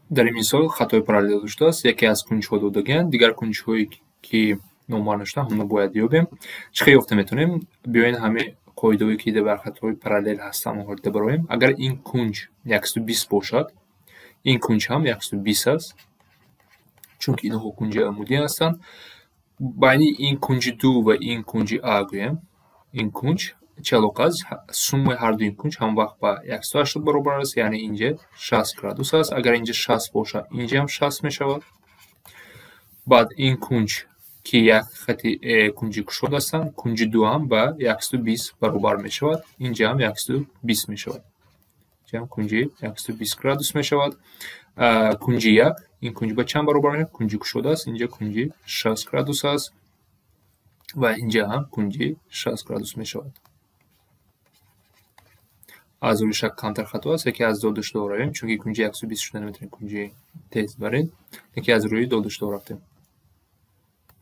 дар ин мисол хатои параллел вуҷуд яке аз кунҷҳо додагиянд, дигар кунҷҳое ки номар нашуда ҳамно бояд ёбем. Чӣ хел ёфта метавонем? Биёен ҳамаи қоидаҳое ки дар хатҳои параллел ҳастанд онҳоро бароем. Агар ин кунҷ 120 бошад, ин кунҷ ҳам 120 аст, чунки инҳо кунҷи амудӣ ҳастанд. Байни ин кунҷи 2 ва ин кунҷи А гӯем. Ин кунҷ чӣ алоқа аст? Суммаи ҳарду ин кунҷ ҳамвақт ба 180 баробар аст, яъне инҷа 60 градус аст. Агар инҷа 60 бошад, инҷа ҳам 60 мешавад. Баъд ин кунҷ ки як хати кунҷи кушод ҳастанд, кунҷи 2 ҳам ба 120 баробар мешавад, инҷа ҳам 120 мешавад. Инҷа ҳам кунҷи 120 градус мешавад. Кунҷи 1, ин кунҷ ба чанд баробар мешавад? Кунҷи кушод аст, инҷа кунҷи 60 градус аст ва инҷа ҳам кунҷи 60 градус мешавад. аз рӯи шак камтар хато аст, яке аз додашудо равем, чунки кунҷи 120 шуда наметавонем кунҷи тез барем, яке аз рӯи додашудо рафтем.